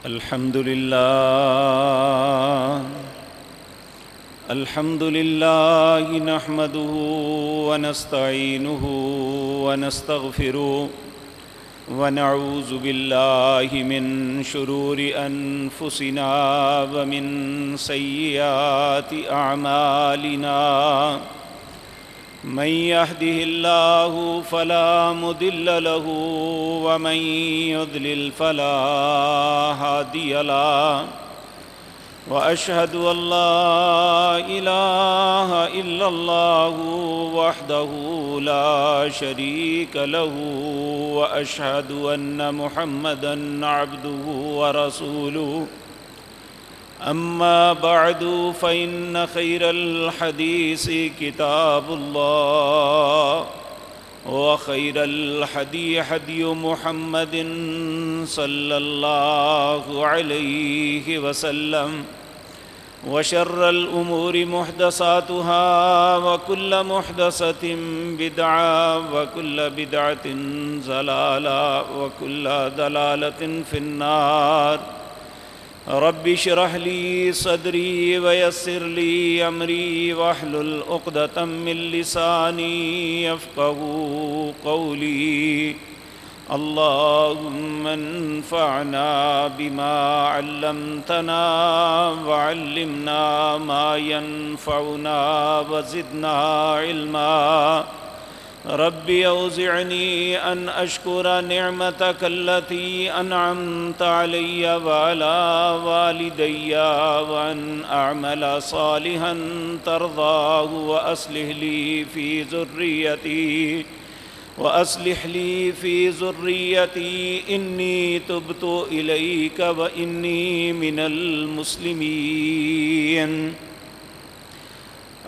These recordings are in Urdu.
الحمد لله نحمده ونستعينه ونستغفره ونعوذ بالله من شرور أنفسنا ومن سيئات أعمالنا من يهده الله فلا مضل له ومن يضلل فلا هادي له وأشهد أن لا إله إلا الله وحده لا شريك له وأشهد أن محمدًا عبده ورسوله أما بعد فإن خير الحديث كتاب الله وخير الهدي هدي محمد صلى الله عليه وسلم وشر الأمور محدثاتها وكل محدثة بدعة وكل بدعة ضلالة وكل ضلالة في النار رب اشرح لي صدري ويسر لي أمري واحلل عقدة من لساني يفقهوا قولي اللهم انفعنا بما علمتنا وعلمنا ما ينفعنا وزدنا علما رب أوزعني أن أشكر نعمتك التي أنعمت علي وعلى والدي وأن أعمل صالحا ترضاه وأصلح لي في ذريتي إني تبت إليك وإني من المسلمين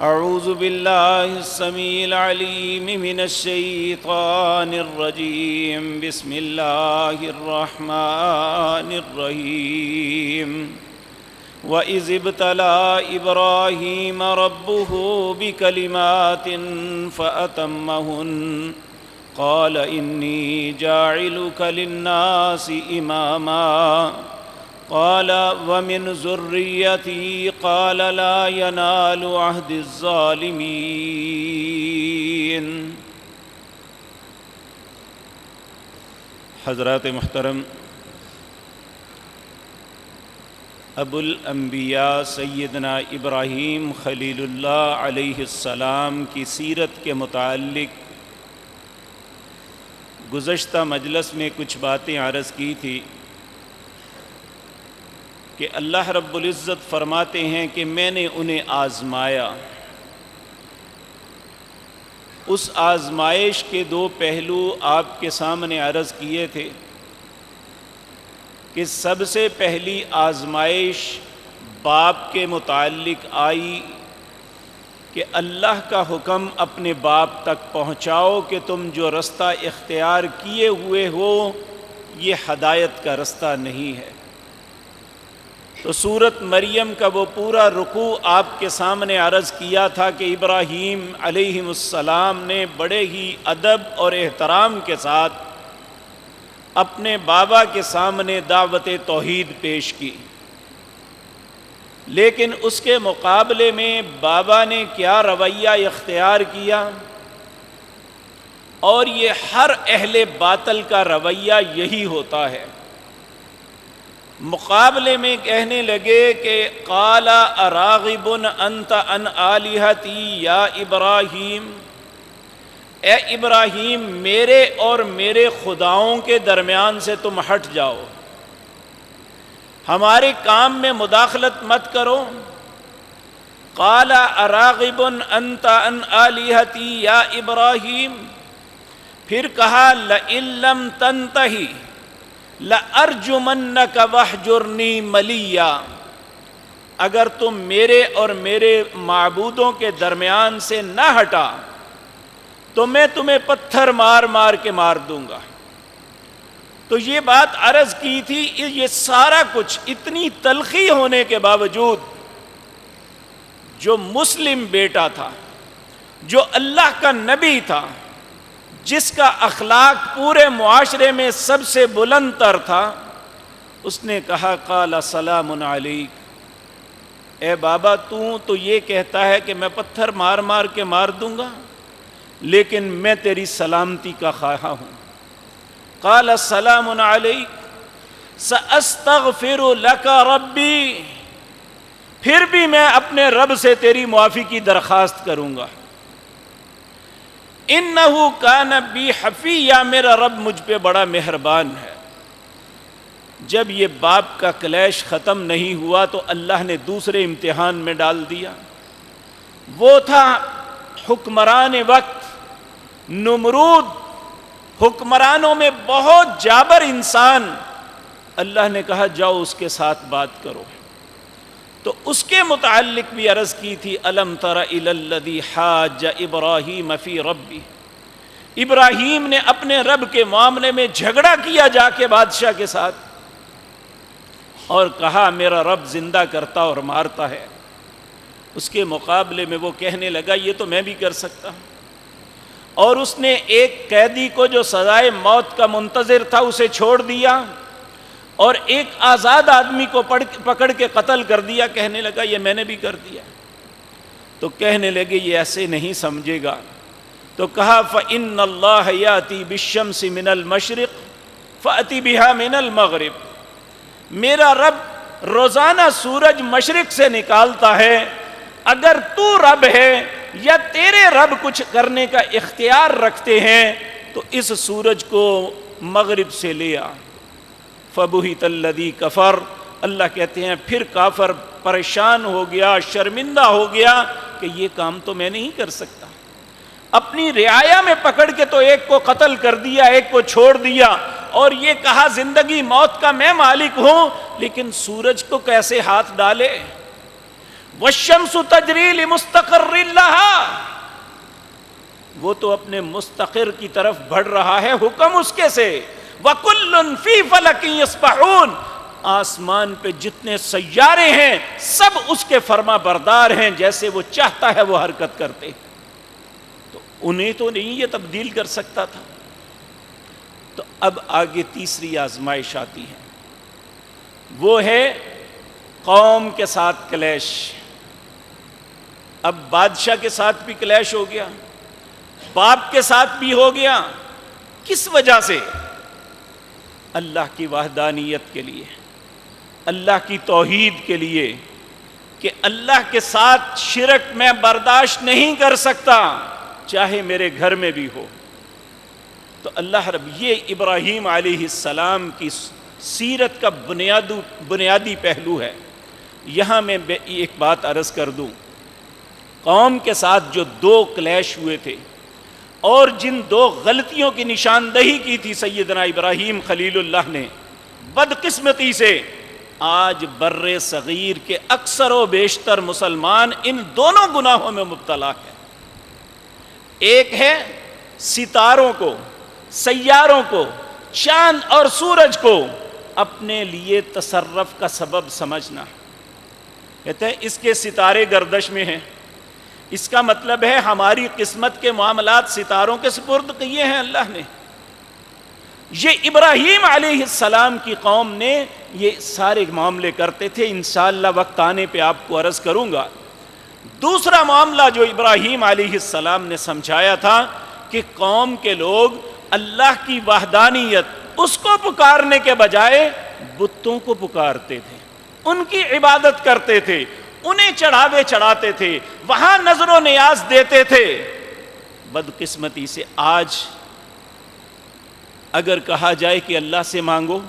أعوذ بالله السميع العليم من الشيطان الرجيم بسم الله الرحمن الرحيم وَإِذِ ابْتَلَى إِبْرَاهِيمَ رَبُّهُ بِكَلِمَاتٍ فَأَتَمَّهُنَّ قَالَ إِنِّي جَاعِلُكَ لِلنَّاسِ إِمَامًا قال ومن ذريتي قال لا ينال عهد الظالمين۔ حضرات محترم، ابو الانبیاء سیدنا ابراہیم خلیل اللہ علیہ السلام کی سیرت کے متعلق گزشتہ مجلس میں کچھ باتیں عرض کی تھی کہ اللہ رب العزت فرماتے ہیں کہ میں نے انہیں آزمایا۔ اس آزمائش کے دو پہلو آپ کے سامنے عرض کیے تھے کہ سب سے پہلی آزمائش باپ کے متعلق آئی کہ اللہ کا حکم اپنے باپ تک پہنچاؤ کہ تم جو رستہ اختیار کیے ہوئے ہو یہ ہدایت کا رستہ نہیں ہے۔ تو سورۃ مریم کا وہ پورا رکوع آپ کے سامنے عرض کیا تھا کہ ابراہیم علیہ السلام نے بڑے ہی ادب اور احترام کے ساتھ اپنے بابا کے سامنے دعوت توحید پیش کی، لیکن اس کے مقابلے میں بابا نے کیا رویہ اختیار کیا، اور یہ ہر اہل باطل کا رویہ یہی ہوتا ہے۔ مقابلے میں کہنے لگے کہ قال اراغب انت عن آلہتی یا ابراہیم، اے ابراہیم میرے اور میرے خداؤں کے درمیان سے تم ہٹ جاؤ، ہمارے کام میں مداخلت مت کرو۔ قال اراغب انت عن آلہتی یا ابراہیم، پھر کہا لئن لم تنتہی لَأَرْجُمَنَّكَ وَاحْجُرْنِي مَلِيًّا، اگر تم میرے اور میرے معبودوں کے درمیان سے نہ ہٹا تو میں تمہیں پتھر مار مار کے مار دوں گا۔ تو یہ بات عرض کی تھی، یہ سارا کچھ اتنی تلخی ہونے کے باوجود جو مسلم بیٹا تھا، جو اللہ کا نبی تھا، جس کا اخلاق پورے معاشرے میں سب سے بلند تر تھا، اس نے کہا قال سلام علیک، اے بابا تو یہ کہتا ہے کہ میں پتھر مار مار کے مار دوں گا، لیکن میں تیری سلامتی کا خواہاں ہوں۔ قال سلام علیک سأستغفر لک ربی، پھر بھی میں اپنے رب سے تیری معافی کی درخواست کروں گا۔ انہ کان بی حفیہ، میرا رب مجھ پہ بڑا مہربان ہے۔ جب یہ باپ کا کلیش ختم نہیں ہوا تو اللہ نے دوسرے امتحان میں ڈال دیا۔ وہ تھا حکمران وقت نمرود، حکمرانوں میں بہت جابر انسان۔ اللہ نے کہا جاؤ اس کے ساتھ بات کرو۔ تو اس کے متعلق بھی عرض کی تھی، الم تر الی الذی حاج ابراہیم فی ربی، ابراہیم نے اپنے رب کے معاملے میں جھگڑا کیا جا کے بادشاہ کے ساتھ، اور کہا میرا رب زندہ کرتا اور مارتا ہے۔ اس کے مقابلے میں وہ کہنے لگا یہ تو میں بھی کر سکتا ہوں، اور اس نے ایک قیدی کو جو سزائے موت کا منتظر تھا اسے چھوڑ دیا، اور ایک آزاد آدمی کو پکڑ کے قتل کر دیا۔ کہنے لگا یہ میں نے بھی کر دیا۔ تو کہنے لگے یہ ایسے نہیں سمجھے گا، تو کہا فإن اللہ یأتی بالشمس من المشرق فأتی بہا من المغرب، میرا رب روزانہ سورج مشرق سے نکالتا ہے، اگر تو رب ہے یا تیرے رب کچھ کرنے کا اختیار رکھتے ہیں تو اس سورج کو مغرب سے لے آ۔ فبہت الذی کفر، اللہ کہتے ہیں پھر کافر پریشان ہو گیا، شرمندہ ہو گیا کہ یہ کام تو میں نہیں کر سکتا۔ اپنی رعایا میں پکڑ کے تو ایک کو قتل کر دیا، ایک کو چھوڑ دیا، اور یہ کہا زندگی موت کا میں مالک ہوں، لیکن سورج کو کیسے ہاتھ ڈالے؟ والشمس تجری لمستقر لہا، وہ تو اپنے مستقر کی طرف بڑھ رہا ہے، حکم اس کے سے۔ وَكُلٌّ فِي فَلَكٍ يَسْبَحُونَ، آسمان پہ جتنے سیارے ہیں سب اس کے فرما بردار ہیں، جیسے وہ چاہتا ہے وہ حرکت کرتے، تو انہیں تو نہیں یہ تبدیل کر سکتا تھا۔ تو اب آگے تیسری آزمائش آتی ہے، وہ ہے قوم کے ساتھ کلیش۔ اب بادشاہ کے ساتھ بھی کلیش ہو گیا، باپ کے ساتھ بھی ہو گیا۔ کس وجہ سے؟ اللہ کی وحدانیت کے لیے، اللہ کی توحید کے لیے، کہ اللہ کے ساتھ شرک میں برداشت نہیں کر سکتا، چاہے میرے گھر میں بھی ہو۔ تو اللہ رب، یہ ابراہیم علیہ السلام کی سیرت کا بنیادی پہلو ہے۔ یہاں میں ایک بات عرض کر دوں، قوم کے ساتھ جو دو کلیش ہوئے تھے اور جن دو غلطیوں کی نشاندہی کی تھی سیدنا ابراہیم خلیل اللہ نے، بدقسمتی سے آج بر صغیر کے اکثر و بیشتر مسلمان ان دونوں گناہوں میں مبتلا ہیں۔ ایک ہے ستاروں کو، سیاروں کو، چاند اور سورج کو اپنے لیے تصرف کا سبب سمجھنا۔ کہتے ہیں اس کے ستارے گردش میں ہیں، اس کا مطلب ہے ہماری قسمت کے معاملات ستاروں کے سپرد کیے ہیں اللہ نے۔ یہ ابراہیم علیہ السلام کی قوم نے یہ سارے معاملے کرتے تھے، انشاءاللہ وقت آنے پہ آپ کو عرض کروں گا۔ دوسرا معاملہ جو ابراہیم علیہ السلام نے سمجھایا تھا کہ قوم کے لوگ اللہ کی وحدانیت اس کو پکارنے کے بجائے بتوں کو پکارتے تھے، ان کی عبادت کرتے تھے، انہیں چڑھاوے چڑھاتے تھے، وہاں نظر و نیاز دیتے تھے۔ بدقسمتی سے آج اگر کہا جائے کہ اللہ سے مانگو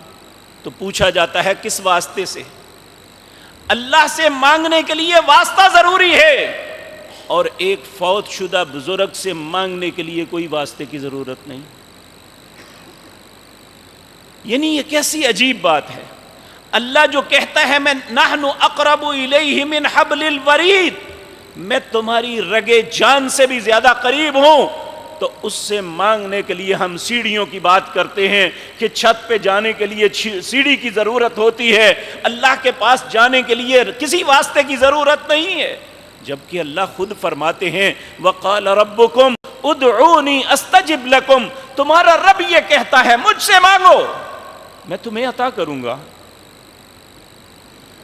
تو پوچھا جاتا ہے کس واسطے سے؟ اللہ سے مانگنے کے لیے واسطہ ضروری ہے، اور ایک فوت شدہ بزرگ سے مانگنے کے لیے کوئی واسطے کی ضرورت نہیں۔ یعنی یہ کیسی عجیب بات ہے۔ اللہ جو کہتا ہے میں نحن اقرب الیہ من حبل الورید، میں تمہاری رگے جان سے بھی زیادہ قریب ہوں، تو اس سے مانگنے کے لیے ہم سیڑھیوں کی بات کرتے ہیں کہ چھت پہ جانے کے لیے سیڑھی کی ضرورت ہوتی ہے، اللہ کے پاس جانے کے لیے کسی واسطے کی ضرورت نہیں ہے، جبکہ اللہ خود فرماتے ہیں وقال ربکم ادعونی استجب لکم، تمہارا رب یہ کہتا ہے مجھ سے مانگو میں تمہیں عطا کروں گا۔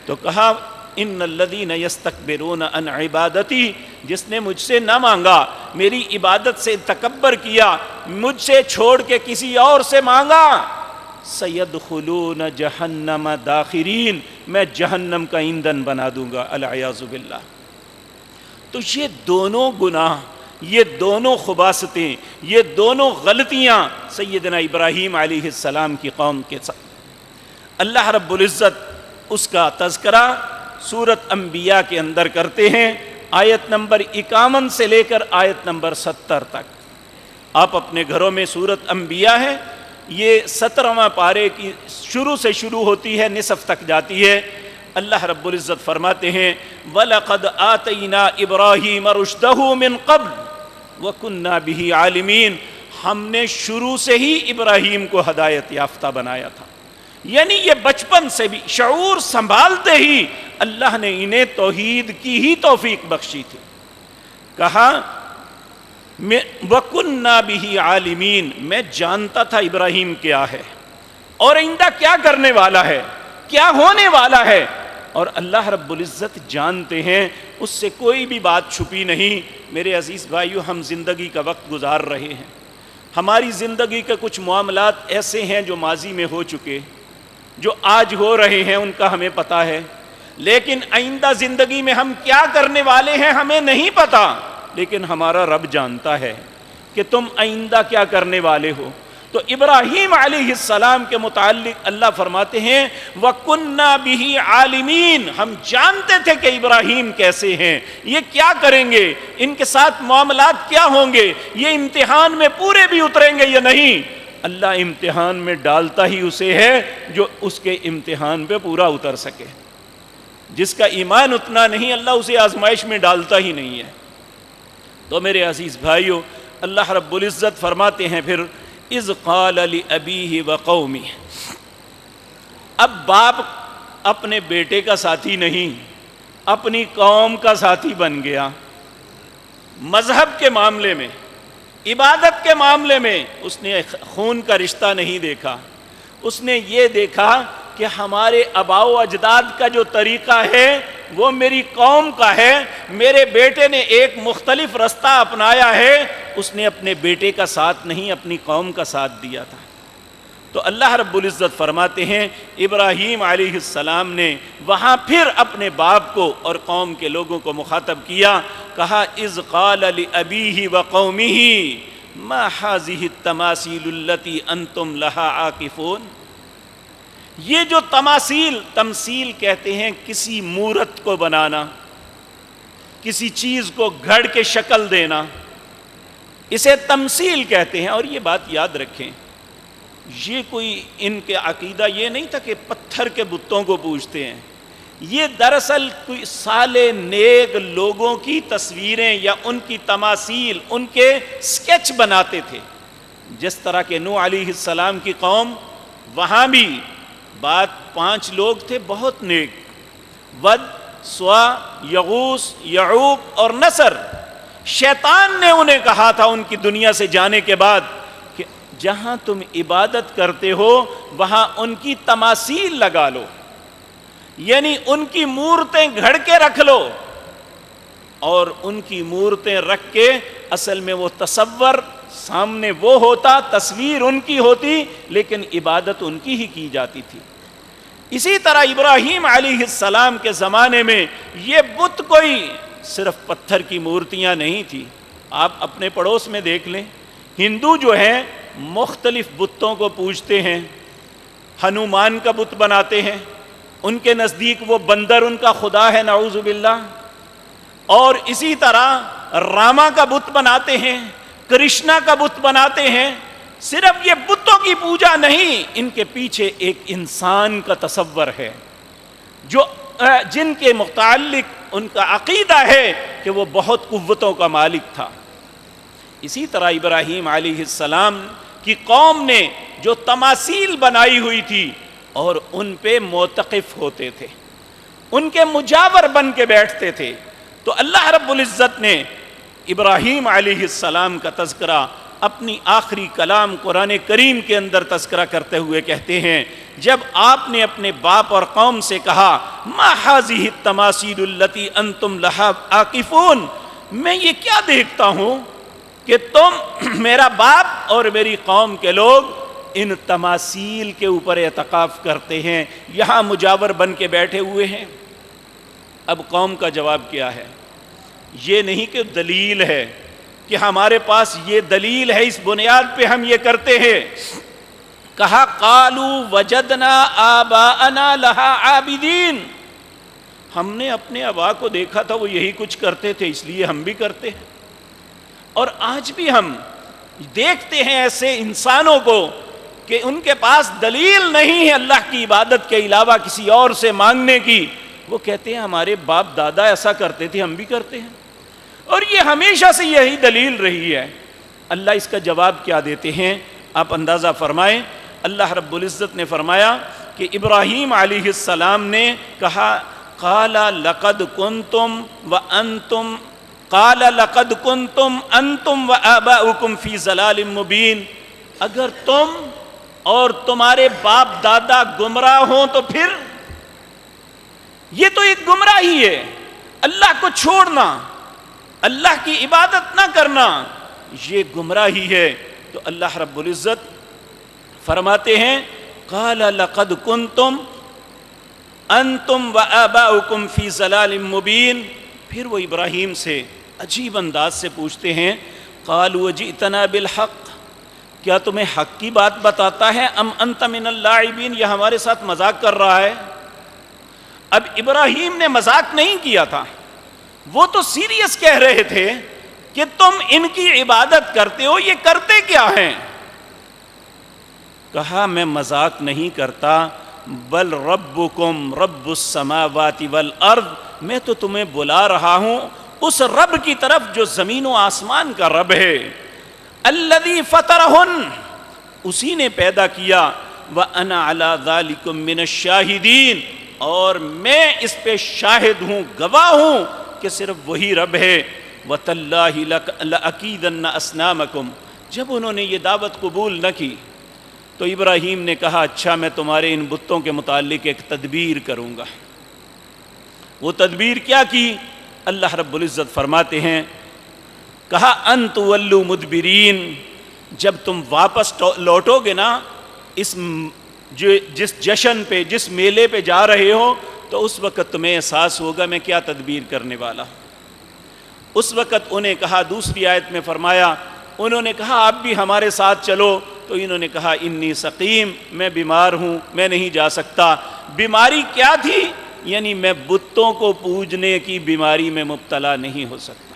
تو کہا ان الذین یستکبرون عن عبادتی، جس نے مجھ سے نہ مانگا، میری عبادت سے تکبر کیا، مجھ سے چھوڑ کے کسی اور سے مانگا، سیدخلون جہنم داخرین، میں جہنم کا ایندھن بنا دوں گا، العیاذ باللہ۔ تو یہ دونوں گناہ، یہ دونوں خباثتیں، یہ دونوں غلطیاں سیدنا ابراہیم علیہ السلام کی قوم کے ساتھ اللہ رب العزت اس کا تذکرہ سورۃ انبیاء کے اندر کرتے ہیں، آیت نمبر 51 سے لے کر آیت نمبر 70 تک۔ آپ اپنے گھروں میں سورۃ انبیاء ہے، یہ 17واں پارے کی شروع سے شروع ہوتی ہے، نصف تک جاتی ہے۔ اللہ رب العزت فرماتے ہیں وَلَقَدْ آتَيْنَا إِبْرَاهِيمَ رُشْدَهُ مِنْ قَبْلُ وَكُنَّا بِهِ عَالِمِينَ، ہم نے شروع سے ہی ابراہیم کو ہدایت یافتہ بنایا تھا، یعنی یہ بچپن سے بھی شعور سنبھالتے ہی اللہ نے انہیں توحید کی ہی توفیق بخشی تھی۔ کہا وَكُنَّا بِهِ عَالِمِينَ، میں جانتا تھا ابراہیم کیا ہے اور آئندہ کیا کرنے والا ہے، کیا ہونے والا ہے، اور اللہ رب العزت جانتے ہیں، اس سے کوئی بھی بات چھپی نہیں۔ میرے عزیز بھائیو، ہم زندگی کا وقت گزار رہے ہیں، ہماری زندگی کے کچھ معاملات ایسے ہیں جو ماضی میں ہو چکے، جو آج ہو رہے ہیں ان کا ہمیں پتہ ہے، لیکن آئندہ زندگی میں ہم کیا کرنے والے ہیں ہمیں نہیں پتہ، لیکن ہمارا رب جانتا ہے کہ تم آئندہ کیا کرنے والے ہو۔ تو ابراہیم علیہ السلام کے متعلق اللہ فرماتے ہیں وَكُنَّا بِهِ عَالِمِينَ، ہم جانتے تھے کہ ابراہیم کیسے ہیں، یہ کیا کریں گے، ان کے ساتھ معاملات کیا ہوں گے، یہ امتحان میں پورے بھی اتریں گے یا نہیں۔ اللہ امتحان میں ڈالتا ہی اسے ہے جو اس کے امتحان پہ پورا اتر سکے، جس کا ایمان اتنا نہیں اللہ اسے آزمائش میں ڈالتا ہی نہیں ہے۔ تو میرے عزیز بھائیو، اللہ رب العزت فرماتے ہیں پھر اذ قال لأبیہ وقومہ، اب باپ اپنے بیٹے کا ساتھی نہیں، اپنی قوم کا ساتھی بن گیا۔ مذہب کے معاملے میں، عبادت کے معاملے میں اس نے خون کا رشتہ نہیں دیکھا، اس نے یہ دیکھا کہ ہمارے آباء و اجداد کا جو طریقہ ہے وہ میری قوم کا ہے، میرے بیٹے نے ایک مختلف رستہ اپنایا ہے، اس نے اپنے بیٹے کا ساتھ نہیں اپنی قوم کا ساتھ دیا تھا۔ تو اللہ رب العزت فرماتے ہیں ابراہیم علیہ السلام نے وہاں پھر اپنے باپ کو اور قوم کے لوگوں کو مخاطب کیا، کہا اذ قال لأبیہ وقومہ ما ہذہ التماثیل التی انتم لہا عاکفون۔ یہ جو تمثیل کہتے ہیں کسی مورت کو بنانا، کسی چیز کو گھڑ کے شکل دینا، اسے تمثیل کہتے ہیں۔ اور یہ بات یاد رکھیں، یہ کوئی ان کے عقیدہ یہ نہیں تھا کہ پتھر کے بتوں کو پوجتے ہیں، یہ دراصل کوئی صالح نیک لوگوں کی تصویریں یا ان کی تماثیل، ان کے سکیچ بناتے تھے۔ جس طرح کہ نوح علیہ السلام کی قوم، وہاں بھی بات 5 لوگ تھے بہت نیک، ود، سوا، یغوث، یعوق اور نصر۔ شیطان نے انہیں کہا تھا ان کی دنیا سے جانے کے بعد کہ جہاں تم عبادت کرتے ہو وہاں ان کی تماثیل لگا لو، یعنی ان کی مورتیں گھڑ کے رکھ لو، اور ان کی مورتیں رکھ کے اصل میں وہ تصور سامنے وہ ہوتا، تصویر ان کی ہوتی، لیکن عبادت ان کی ہی کی جاتی تھی۔ اسی طرح ابراہیم علیہ السلام کے زمانے میں یہ بت کوئی صرف پتھر کی مورتیاں نہیں تھی۔ آپ اپنے پڑوس میں دیکھ لیں، ہندو جو ہیں مختلف بتوں کو پوجتے ہیں، ہنومان کا بت بناتے ہیں، ان کے نزدیک وہ بندر ان کا خدا ہے، نعوذ باللہ، اور اسی طرح راما کا بت بناتے ہیں، کرشنا کا بت بناتے ہیں۔ صرف یہ بتوں کی پوجا نہیں، ان کے پیچھے ایک انسان کا تصور ہے جو جن کے متعلق ان کا عقیدہ ہے کہ وہ بہت قوتوں کا مالک تھا۔ اسی طرح ابراہیم علیہ السلام کی قوم نے جو تماثیل بنائی ہوئی تھی اور ان پہ موتقف ہوتے تھے، ان کے مجاور بن کے بیٹھتے تھے، تو اللہ رب العزت نے ابراہیم علیہ السلام کا تذکرہ اپنی آخری کلام قرآن کریم کے اندر تذکرہ کرتے ہوئے کہتے ہیں، جب آپ نے اپنے باپ اور قوم سے کہا ما هذه التماثيل التي انتم لها عاکفون، میں یہ کیا دیکھتا ہوں کہ تم میرا باپ اور میری قوم کے لوگ ان تماثیل کے اوپر اعتکاف کرتے ہیں، یہاں مجاور بن کے بیٹھے ہوئے ہیں۔ اب قوم کا جواب کیا ہے؟ یہ نہیں کہ دلیل ہے کہ ہمارے پاس یہ دلیل ہے اس بنیاد پہ ہم یہ کرتے ہیں۔ کہا قالوا وجدنا آباءنا لها عابدین، ہم نے اپنے آبا کو دیکھا تھا وہ یہی کچھ کرتے تھے اس لیے ہم بھی کرتے ہیں۔ اور آج بھی ہم دیکھتے ہیں ایسے انسانوں کو کہ ان کے پاس دلیل نہیں ہے اللہ کی عبادت کے علاوہ کسی اور سے مانگنے کی، وہ کہتے ہیں ہمارے باپ دادا ایسا کرتے تھے ہم بھی کرتے ہیں، اور یہ ہمیشہ سے یہی دلیل رہی ہے۔ اللہ اس کا جواب کیا دیتے ہیں آپ اندازہ فرمائیں۔ اللہ رب العزت نے فرمایا کہ ابراہیم علیہ السلام نے کہا قال لقد کنتم انتم وآباؤکم فی ضلال مبین، اگر تم اور تمہارے باپ دادا گمراہ ہوں تو پھر یہ تو ایک گمراہی ہے، اللہ کو چھوڑنا، اللہ کی عبادت نہ کرنا یہ گمراہی ہے۔ تو اللہ رب العزت فرماتے ہیں قال لقد کنتم انتم وآباؤکم فی ضلال مبین، پھر وہ ابراہیم سے عجیب انداز سے پوچھتے ہیں قالوا جئتنا بالحق، کیا تمہیں حق کی بات بتاتا ہے، ام انت من اللاعبین، یہ ہمارے ساتھ مذاق کر رہا ہے۔ اب ابراہیم نے مذاق نہیں کیا تھا، وہ تو سیریس کہہ رہے تھے کہ تم ان کی عبادت کرتے ہو، یہ کرتے کیا ہیں؟ کہا میں مذاق نہیں کرتا، بل ربکم رب السماوات والارض، میں تو تمہیں بلا رہا ہوں اس رب کی طرف جو زمین و آسمان کا رب ہے، الذی فطرہن، اسی نے پیدا کیا، وانا علی ذالکم من الشاہدین، اور میں اس پہ شاہد ہوں، گواہ ہوں کہ صرف وہی رب ہے۔ وَتَاللَّهِ لَأَكِيدَنَّ أَصْنَامَكُمْ، جب انہوں نے یہ دعوت قبول نہ کی تو ابراہیم نے کہا اچھا میں تمہارے ان بتوں کے متعلق ایک تدبیر کروں گا۔ وہ تدبیر کیا کی؟ اللہ رب العزت فرماتے ہیں کہا ان تولوا مدبرین، جب تم واپس لوٹو گے نا جس جشن پہ، جس میلے پہ جا رہے ہو، تو اس وقت تمہیں احساس ہوگا میں کیا تدبیر کرنے والا ہوں۔ اس وقت انہیں کہا، دوسری آیت میں فرمایا انہوں نے کہا آپ بھی ہمارے ساتھ چلو، تو انہوں نے کہا انی سقیم، میں بیمار ہوں، میں نہیں جا سکتا۔ بیماری کیا تھی؟ یعنی میں بتوں کو پوجنے کی بیماری میں مبتلا نہیں ہو سکتا۔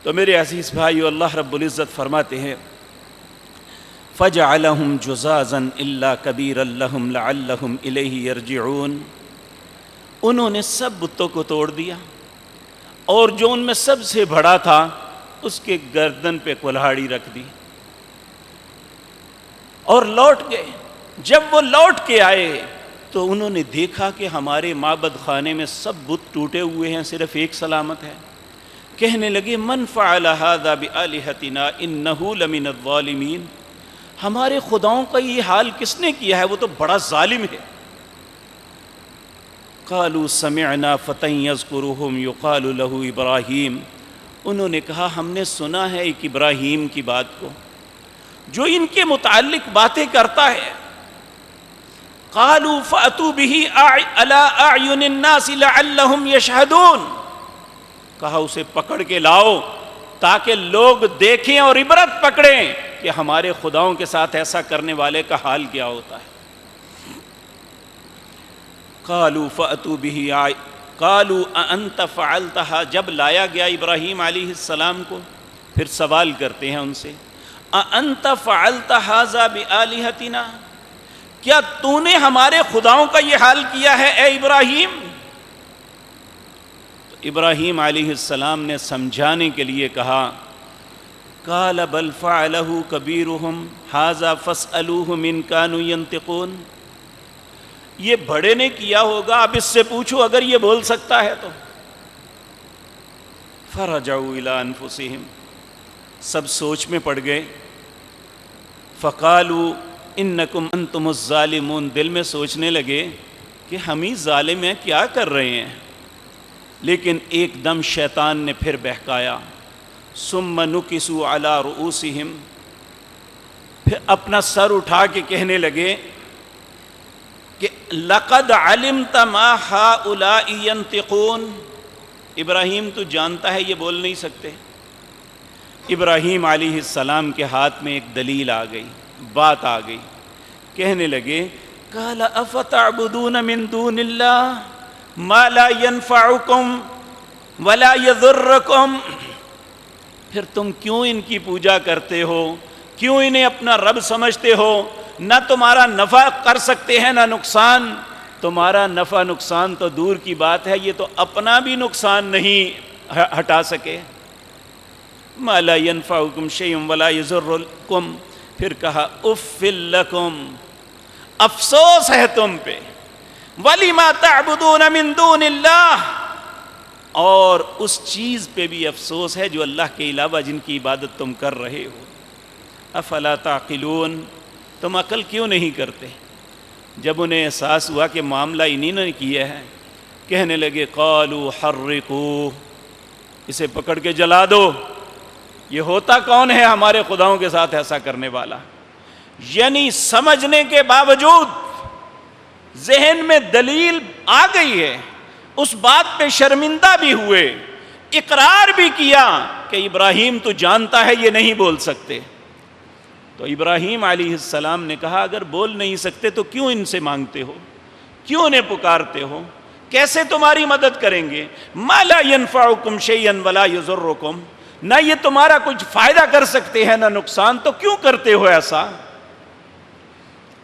تو میرے عزیز بھائیو، اللہ رب العزت فرماتے ہیں فَجَعَلَهُمْ جُزَازًا إِلَّا كَبِيرًا لَهُمْ لَعَلَّهُمْ إِلَيْهِ يَرْجِعُونَ، انہوں نے سب بتوں کو توڑ دیا، اور جو ان میں سب سے بڑا تھا اس کے گردن پہ کلہاڑی رکھ دی اور لوٹ گئے۔ جب وہ لوٹ کے آئے تو انہوں نے دیکھا کہ ہمارے معبد خانے میں سب بت ٹوٹے ہوئے ہیں، صرف ایک سلامت ہے۔ کہنے لگے من فعل هذا بآلهتنا انه لمن الظالمین، ہمارے خداؤں کا یہ حال کس نے کیا ہے، وہ تو بڑا ظالم ہے۔ قالوا سمعنا فتى يذكرهم يقال له ابراہیم، انہوں نے کہا ہم نے سنا ہے ایک ابراہیم کی بات کو جو ان کے متعلق باتیں کرتا ہے۔ قالوا فأتوا به على أعين الناس لعلهم يشهدون، کہا اسے پکڑ کے لاؤ تاکہ لوگ دیکھیں اور عبرت پکڑیں کہ ہمارے خداؤں کے ساتھ ایسا کرنے والے کا حال کیا ہوتا ہے۔ قالوا فأتوا به قالوا أأنت فعلتها، جب لایا گیا ابراہیم علیہ السلام کو پھر سوال کرتے ہیں ان سے أأنت فعلت هذا بآلهتنا، کیا تو نے ہمارے خداؤں کا یہ حال کیا ہے اے ابراہیم؟ تو ابراہیم علیہ السلام نے سمجھانے کے لیے کہا قال بل فعله كبيرهم هذا فاسألوهم إن كانوا ينطقون، یہ بڑے نے کیا ہوگا، اب اس سے پوچھو اگر یہ بول سکتا ہے تو۔ فرجعوا إلى أنفسهم، سب سوچ میں پڑ گئے. فقالوا انکم انتم الظالمون، دل میں سوچنے لگے کہ ہم ہی ظالم ہیں، کیا کر رہے ہیں. لیکن ایک دم شیطان نے پھر بہکایا. ثم نکسوا علی رؤوسہم، پھر اپنا سر اٹھا کے کہنے لگے کہ لقد علمت ما ہؤلاء ینطقون، ابراہیم تو جانتا ہے یہ بول نہیں سکتے. ابراہیم علیہ السلام کے ہاتھ میں ایک دلیل آ گئی، بات آ گئی. کہنے لگے قال افتعبدون من دون اللہ ما لا ينفعکم ولا يضرکم، پھر تم کیوں ان کی پوجا کرتے ہو، کیوں انہیں اپنا رب سمجھتے ہو؟ نہ تمہارا نفع کر سکتے ہیں نہ نقصان. تمہارا نفع نقصان تو دور کی بات ہے، یہ تو اپنا بھی نقصان نہیں ہٹا سکے. ما لا ينفعکم شیء ولا یضرکم. پھر کہا اف لکم، افسوس ہے تم پہ. وَلِمَا تَعْبُدُونَ مِن دُونِ اللَّهِ، اور اس چیز پہ بھی افسوس ہے جو اللہ کے علاوہ جن کی عبادت تم کر رہے ہو. افلا تعقلون، تم عقل کیوں نہیں کرتے؟ جب انہیں احساس ہوا کہ معاملہ انہی نے کیا ہے، کہنے لگے قالوا حرقوا، اسے پکڑ کے جلا دو. یہ ہوتا کون ہے ہمارے خداؤں کے ساتھ ایسا کرنے والا؟ یعنی سمجھنے کے باوجود ذہن میں دلیل آ گئی ہے، اس بات پہ شرمندہ بھی ہوئے، اقرار بھی کیا کہ ابراہیم تو جانتا ہے یہ نہیں بول سکتے. تو ابراہیم علیہ السلام نے کہا اگر بول نہیں سکتے تو کیوں ان سے مانگتے ہو، کیوں انہیں پکارتے ہو، کیسے تمہاری مدد کریں گے؟ ما لا ينفعکم شیئا ولا یضرکم، نہ یہ تمہارا کچھ فائدہ کر سکتے ہیں نہ نقصان، تو کیوں کرتے ہو ایسا؟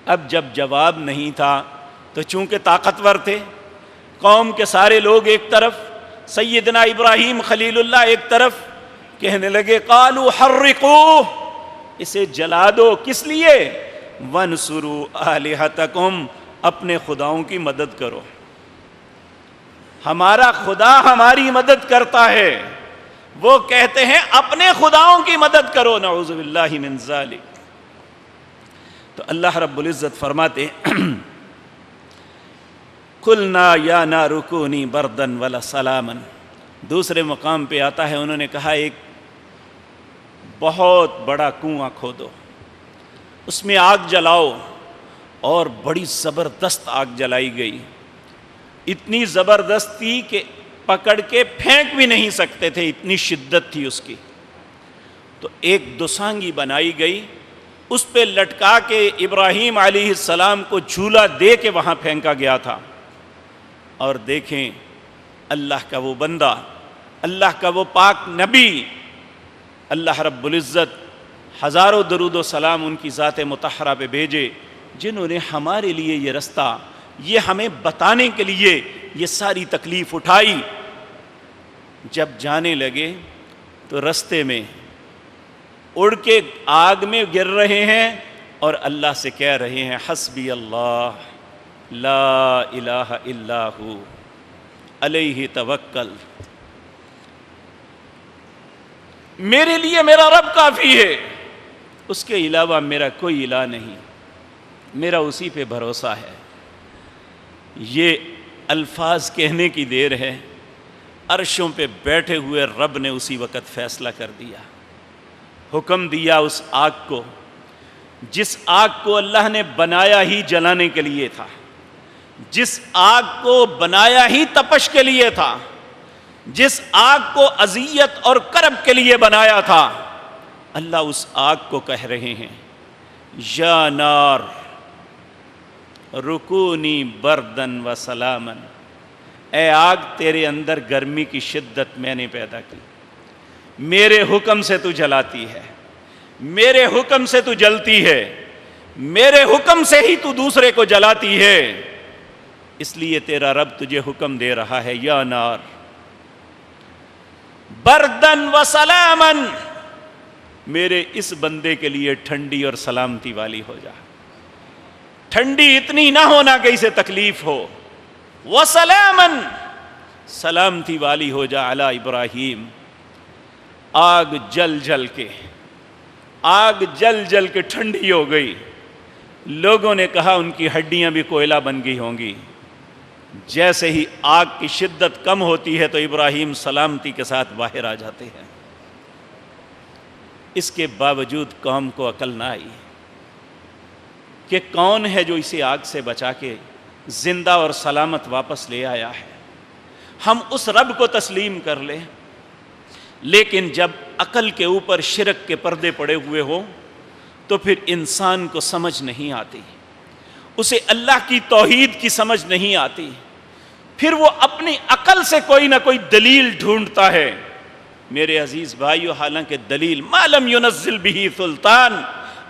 اب جب جواب نہیں تھا تو چونکہ طاقتور تھے، قوم کے سارے لوگ ایک طرف، سیدنا ابراہیم خلیل اللہ ایک طرف، کہنے لگے قالوا حرقوا، اسے جلا دو. کس لیے؟ وَانْصُرُوا آلِهَتَكُمْ، اپنے خداؤں کی مدد کرو. ہمارا خدا ہماری مدد کرتا ہے، وہ کہتے ہیں اپنے خداؤں کی مدد کرو. نعوذ باللہ من ذالک. تو اللہ رب العزت فرماتے قُلْنَا يَا نَارُ كُونِي بَرْدًا وَسَلَامًا. دوسرے مقام پہ آتا ہے، انہوں نے کہا ایک بہت بڑا کنواں کھودو، اس میں آگ جلاؤ، اور بڑی زبردست آگ جلائی گئی. اتنی زبردست تھی کہ پکڑ کے پھینک بھی نہیں سکتے تھے، اتنی شدت تھی اس کی. تو ایک دوسانگی بنائی گئی، اس پہ لٹکا کے ابراہیم علیہ السلام کو جھولا دے کے وہاں پھینکا گیا تھا. اور دیکھیں اللہ کا وہ بندہ، اللہ کا وہ پاک نبی، اللہ رب العزت ہزاروں درود و سلام ان کی ذات مطہرہ پہ بھیجے، جنہوں نے ہمارے لیے یہ رستہ، یہ ہمیں بتانے کے لیے یہ ساری تکلیف اٹھائی. جب جانے لگے تو رستے میں اڑ کے آگ میں گر رہے ہیں اور اللہ سے کہہ رہے ہیں حسبی اللہ لا الہ الا ہو علیہ توکل، میرے لیے میرا رب کافی ہے، اس کے علاوہ میرا کوئی الہ نہیں، میرا اسی پہ بھروسہ ہے. یہ الفاظ کہنے کی دیر ہے، عرشوں پہ بیٹھے ہوئے رب نے اسی وقت فیصلہ کر دیا، حکم دیا اس آگ کو، جس آگ کو اللہ نے بنایا ہی جلانے کے لیے تھا، جس آگ کو بنایا ہی تپش کے لیے تھا، جس آگ کو اذیت اور کرب کے لیے بنایا تھا. اللہ اس آگ کو کہہ رہے ہیں یا نار رکونی بردن و سلامن، اے آگ تیرے اندر گرمی کی شدت میں نے پیدا کی، میرے حکم سے تو جلاتی ہے، میرے حکم سے تو جلتی ہے، میرے حکم سے ہی تو دوسرے کو جلاتی ہے، اس لیے تیرا رب تجھے حکم دے رہا ہے یا نار بردن و سلامن، میرے اس بندے کے لیے ٹھنڈی اور سلامتی والی ہو جا. ٹھنڈی اتنی نہ ہونا کہ اسے تکلیف ہو، وسلامن، سلامتی والی ہو جا علی ابراہیم، آگ جل جل کے ٹھنڈی ہو گئی. لوگوں نے کہا ان کی ہڈیاں بھی کوئلہ بن گئی ہوں گی. جیسے ہی آگ کی شدت کم ہوتی ہے تو ابراہیم سلامتی کے ساتھ باہر آ جاتے ہیں. اس کے باوجود قوم کو عقل نہ آئی کہ کون ہے جو اسے آگ سے بچا کے زندہ اور سلامت واپس لے آیا ہے. ہم اس رب کو تسلیم کر لیں. لیکن جب عقل کے اوپر شرک کے پردے پڑے ہوئے ہوں تو پھر انسان کو سمجھ نہیں آتی, اسے اللہ کی توحید کی سمجھ نہیں آتی. پھر وہ اپنی عقل سے کوئی نہ کوئی دلیل ڈھونڈتا ہے. میرے عزیز بھائیو, حالانکہ دلیل ما لم ينزل به سلطان,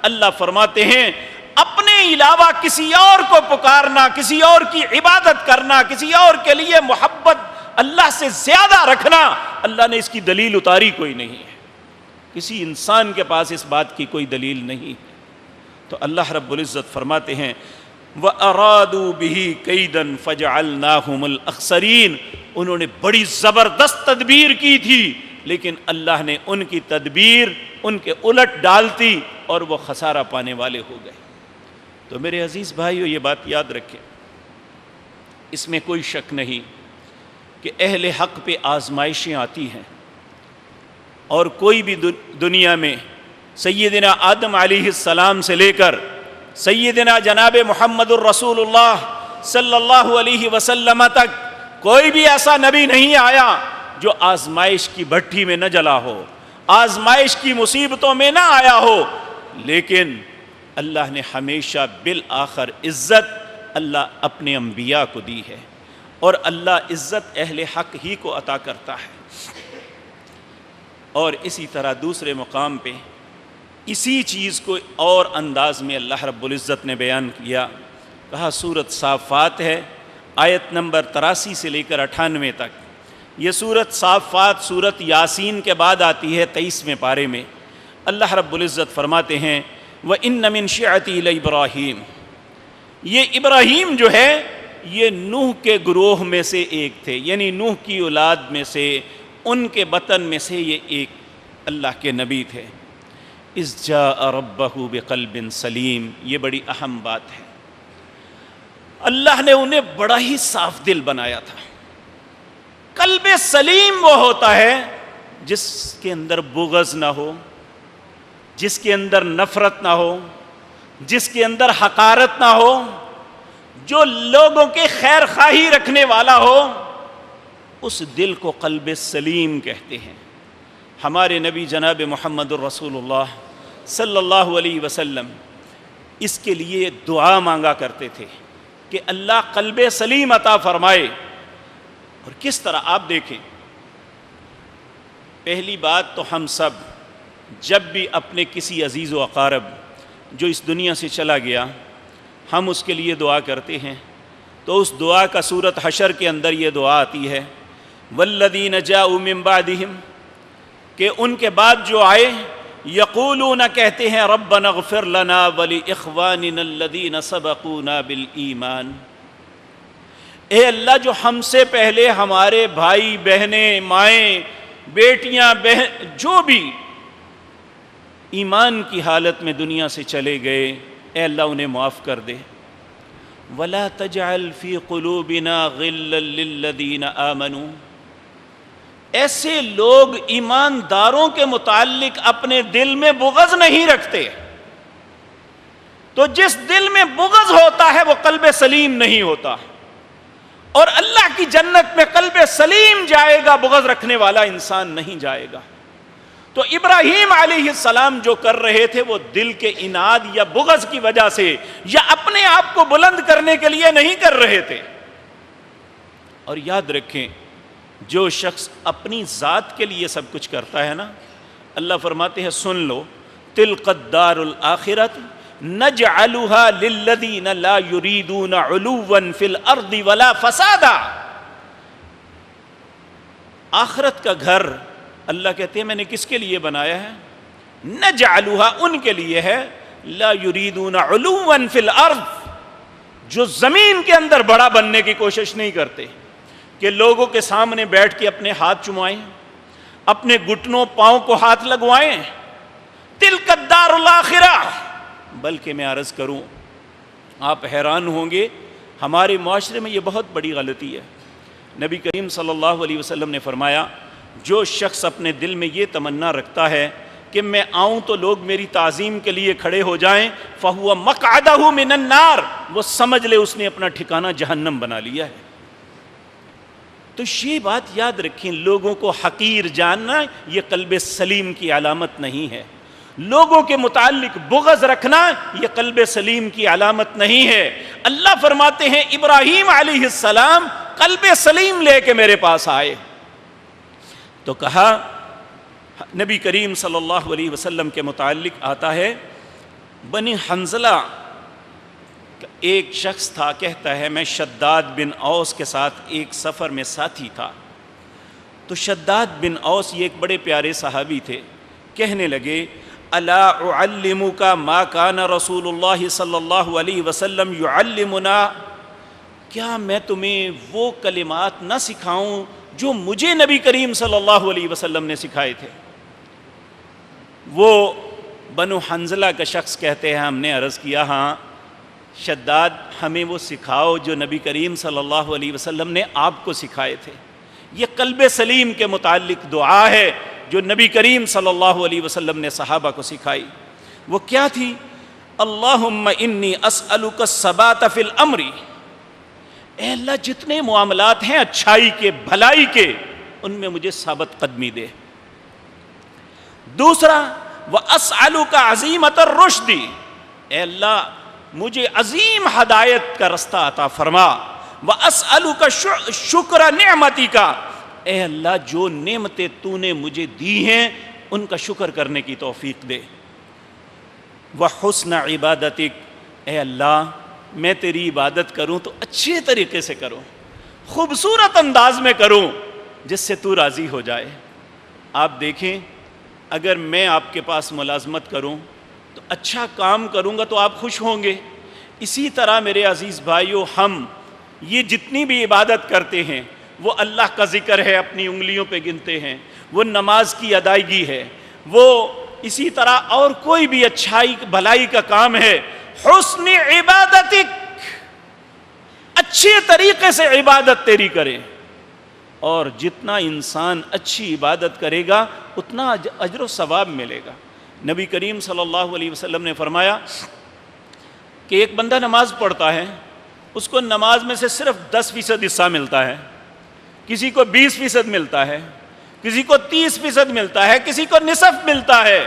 اللہ فرماتے ہیں اپنے علاوہ کسی اور کو پکارنا, کسی اور کی عبادت کرنا, کسی اور کے لیے محبت اللہ سے زیادہ رکھنا, اللہ نے اس کی دلیل اتاری کوئی نہیں ہے. کسی انسان کے پاس اس بات کی کوئی دلیل نہیں. تو اللہ رب العزت فرماتے ہیں وَأَرَادُوا بِهِ كَيْدًا فَجَعَلْنَاهُمُ الْأَخْسَرِينَ. انہوں نے بڑی زبردست تدبیر کی تھی, لیکن اللہ نے ان کی تدبیر ان کے الٹ ڈالتی اور وہ خسارہ پانے والے ہو گئے. تو میرے عزیز بھائیو, یہ بات یاد رکھیں, اس میں کوئی شک نہیں کہ اہل حق پہ آزمائشیں آتی ہیں, اور کوئی بھی دنیا میں سیدنا آدم علیہ السلام سے لے کر سیدنا جناب محمد الرسول اللہ صلی اللہ علیہ وسلم تک کوئی بھی ایسا نبی نہیں آیا جو آزمائش کی بھٹی میں نہ جلا ہو, آزمائش کی مصیبتوں میں نہ آیا ہو. لیکن اللہ نے ہمیشہ بالآخر عزت اللہ اپنے انبیاء کو دی ہے, اور اللہ عزت اہل حق ہی کو عطا کرتا ہے. اور اسی طرح دوسرے مقام پہ اسی چیز کو اور انداز میں اللہ رب العزت نے بیان کیا. کہا سورۃ صافات ہے, آیت نمبر 83 سے لے کر 98 تک. یہ سورۃ صافات سورۃ یاسین کے بعد آتی ہے 23ویں پارے میں. اللہ رب العزت فرماتے ہیں وَإِنَّ مِن شِعَتِي لِإِبْرَاهِيمَ. یہ ابراہیم جو ہے یہ نوح کے گروہ میں سے ایک تھے, یعنی نوح کی اولاد میں سے, ان کے بطن میں سے یہ ایک اللہ کے نبی تھے. اذ جاء ربہ بقلب سلیم. یہ بڑی اہم بات ہے. اللہ نے انہیں بڑا ہی صاف دل بنایا تھا. قلب سلیم وہ ہوتا ہے جس کے اندر بغض نہ ہو, جس کے اندر نفرت نہ ہو, جس کے اندر حقارت نہ ہو, جو لوگوں کے خیر خواہی رکھنے والا ہو. اس دل کو قلب سلیم کہتے ہیں. ہمارے نبی جناب محمد الرسول اللہ صلی اللہ علیہ وسلم اس کے لیے دعا مانگا کرتے تھے کہ اللہ قلب سلیم عطا فرمائے. اور کس طرح آپ دیکھیں, پہلی بات تو ہم سب جب بھی اپنے کسی عزیز و اقارب جو اس دنیا سے چلا گیا ہم اس کے لیے دعا کرتے ہیں, تو اس دعا کا سورۃ حشر کے اندر یہ دعا آتی ہے والذین جاءوا من بعدہم, کہ ان کے بعد جو آئے یقولون, کہتے ہیں ربنا اغفر لنا ولاخواننا الذین سبقونا بالایمان. اے اللہ جو ہم سے پہلے ہمارے بھائی بہنیں مائیں بیٹیاں بہن جو بھی ایمان کی حالت میں دنیا سے چلے گئے, اے اللہ انہیں معاف کر دے. ولا تجعل فی قلوبنا غلا للذین آمنوا. ایسے لوگ ایمانداروں کے متعلق اپنے دل میں بغض نہیں رکھتے. تو جس دل میں بغض ہوتا ہے وہ قلب سلیم نہیں ہوتا, اور اللہ کی جنت میں قلب سلیم جائے گا, بغض رکھنے والا انسان نہیں جائے گا. تو ابراہیم علیہ السلام جو کر رہے تھے وہ دل کے اناد یا بغض کی وجہ سے یا اپنے آپ کو بلند کرنے کے لیے نہیں کر رہے تھے. اور یاد رکھیں, جو شخص اپنی ذات کے لیے سب کچھ کرتا ہے نا, اللہ فرماتے ہیں سن لو, تلک الدار الآخرۃ نجعلها للذین لا یریدون علوا فی الارض ولا فسادا. آخرت کا گھر اللہ کہتے ہیں میں نے کس کے لیے بنایا ہے؟ نجعلها, ان کے لیے ہے, لا یریدون علوا فی الارض, جو زمین کے اندر بڑا بننے کی کوشش نہیں کرتے کہ لوگوں کے سامنے بیٹھ کے اپنے ہاتھ چمائیں, اپنے گھٹنوں پاؤں کو ہاتھ لگوائیں، تلک الدار الاخرہ. بلکہ میں عرض کروں، آپ حیران ہوں گے، ہمارے معاشرے میں یہ بہت بڑی غلطی ہے. نبی کریم صلی اللہ علیہ وسلم نے فرمایا، جو شخص اپنے دل میں یہ تمنا رکھتا ہے کہ میں آؤں تو لوگ میری تعظیم کے لیے کھڑے ہو جائیں، فَهُوَ مَقْعَدَهُ مِنَ النَّارِ، وہ سمجھ لے اس نے اپنا ٹھکانہ جہنم بنا لیا ہے. تو یہ بات یاد رکھیں، لوگوں کو حقیر جاننا یہ قلب سلیم کی علامت نہیں ہے. لوگوں کے متعلق بغض رکھنا یہ قلب سلیم کی علامت نہیں ہے. اللہ فرماتے ہیں ابراہیم علیہ السلام قلب سلیم لے کے میرے پاس آئے، تو کہا، نبی کریم صلی اللہ علیہ وسلم کے متعلق آتا ہے، بنی حنظلہ ایک شخص تھا، کہتا ہے میں شداد بن اوس کے ساتھ ایک سفر میں ساتھی تھا. تو شداد بن اوس یہ ایک بڑے پیارے صحابی تھے. کہنے لگے، الا اعلمک ما کان رسول اللہ صلی اللہ علیہ وسلم یعلمنا، کیا میں تمہیں وہ کلمات نہ سکھاؤں جو مجھے نبی کریم صلی اللہ علیہ وسلم نے سکھائے تھے. وہ بنو حنظلہ کا شخص کہتے ہیں، ہم نے عرض کیا، ہاں شداد ہمیں وہ سکھاؤ جو نبی کریم صلی اللہ علیہ وسلم نے آپ کو سکھائے تھے. یہ قلب سلیم کے متعلق دعا ہے جو نبی کریم صلی اللہ علیہ وسلم نے صحابہ کو سکھائی. وہ کیا تھی؟ اللہم انی اسألک الثبات فی الامر، اے اللہ جتنے معاملات ہیں اچھائی کے، بھلائی کے، ان میں مجھے ثابت قدمی دے. دوسرا، واسألک عزیمۃ الرشد، اے اللہ مجھے عظیم ہدایت کا رستہ عطا فرما. واسألک شکر نعمتک، اے اللہ جو نعمتیں تو نے مجھے دی ہیں ان کا شکر کرنے کی توفیق دے. وحسن عبادتک، اے اللہ میں تیری عبادت کروں تو اچھے طریقے سے کروں، خوبصورت انداز میں کروں جس سے تو راضی ہو جائے. آپ دیکھیں، اگر میں آپ کے پاس ملازمت کروں تو اچھا کام کروں گا تو آپ خوش ہوں گے. اسی طرح میرے عزیز بھائیو، ہم یہ جتنی بھی عبادت کرتے ہیں وہ اللہ کا ذکر ہے، اپنی انگلیوں پہ گنتے ہیں، وہ نماز کی ادائیگی ہے، وہ اسی طرح اور کوئی بھی اچھائی بھلائی کا کام ہے. حسن عبادتک، اچھے طریقے سے عبادت تیری کریں، اور جتنا انسان اچھی عبادت کرے گا اتنا اجر و ثواب ملے گا. نبی کریم صلی اللہ علیہ وسلم نے فرمایا کہ ایک بندہ نماز پڑھتا ہے، اس کو نماز میں سے صرف 10% حصہ ملتا ہے، کسی کو 20% ملتا ہے، کسی کو 30% ملتا ہے، کسی کو نصف ملتا ہے.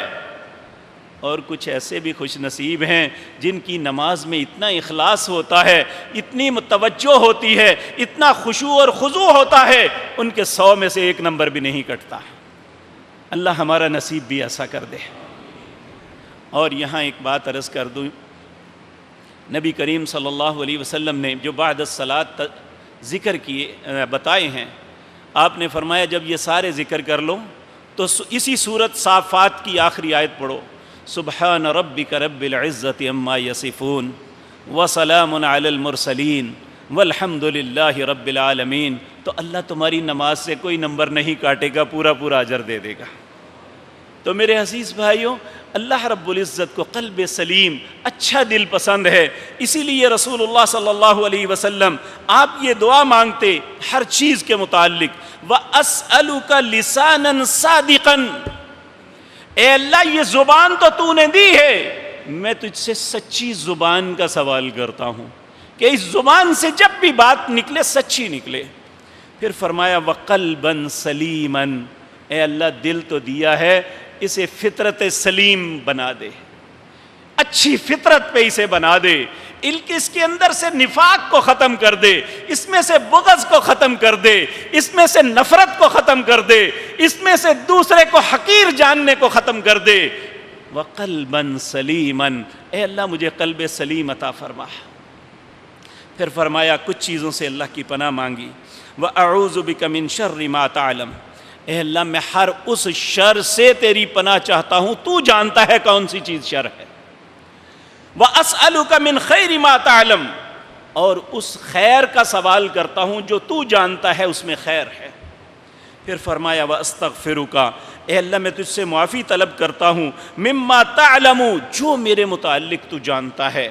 اور کچھ ایسے بھی خوش نصیب ہیں جن کی نماز میں اتنا اخلاص ہوتا ہے، اتنی متوجہ ہوتی ہے، اتنا خشوع اور خضوع ہوتا ہے، ان کے 100 میں سے 1 نمبر بھی نہیں کٹتا. اللہ ہمارا نصیب بھی ایسا کر دے. اور یہاں ایک بات عرض کر دوں، نبی کریم صلی اللہ علیہ وسلم نے جو بعد الصلاۃ ذکر کیے بتائے ہیں، آپ نے فرمایا جب یہ سارے ذکر کر لو تو اسی سورت صافات کی آخری آیت پڑھو، سبحان ربک رب العزت عما یصفون وسلام علی المرسلین والحمد للہ رب العالمین. تو اللہ تمہاری نماز سے کوئی نمبر نہیں کاٹے گا، پورا پورا اجر دے دے گا. تو میرے عزیز بھائیوں، اللہ رب العزت کو قلب سلیم، اچھا دل پسند ہے. اسی لیے رسول اللہ صلی اللہ علیہ وسلم آپ یہ دعا مانگتے ہر چیز کے متعلق، وَأَسْأَلُكَ لِسَانًا صَادِقًا، اے اللہ یہ زبان تو نے دی ہے، میں تجھ سے سچی زبان کا سوال کرتا ہوں کہ اس زبان سے جب بھی بات نکلے سچی نکلے. پھر فرمایا وَقَلْبًا سَلِيمًا، اے اللہ دل تو دیا ہے، اسے فطرت سلیم بنا دے، اچھی فطرت پہ اسے بنا دے، اس کے اندر سے نفاق کو ختم کر دے، اس میں سے بغض کو ختم کر دے، اس میں سے نفرت کو ختم کر دے، اس میں سے دوسرے کو حقیر جاننے کو ختم کر دے. وَقَلْبًا سَلِيمًا، اے اللہ مجھے قلب سلیم عطا فرما. پھر فرمایا کچھ چیزوں سے اللہ کی پناہ مانگی، وَأَعُوذُ بِكَ مِن شَرِّ مَا تَعْلَمُ، اے اللہ میں ہر اس شر سے تیری پناہ چاہتا ہوں، تو جانتا ہے کون سی چیز شر ہے. وَأَسْأَلُكَ مِنْ خَيْرِ مَا تَعْلَمُ، اور اس خیر کا سوال کرتا ہوں جو تو جانتا ہے اس میں خیر ہے. پھر فرمایا وَأَسْتَغْفِرُكَ، اے اللہ میں تجھ سے معافی طلب کرتا ہوں، مما تعلم، جو میرے متعلق تو جانتا ہے.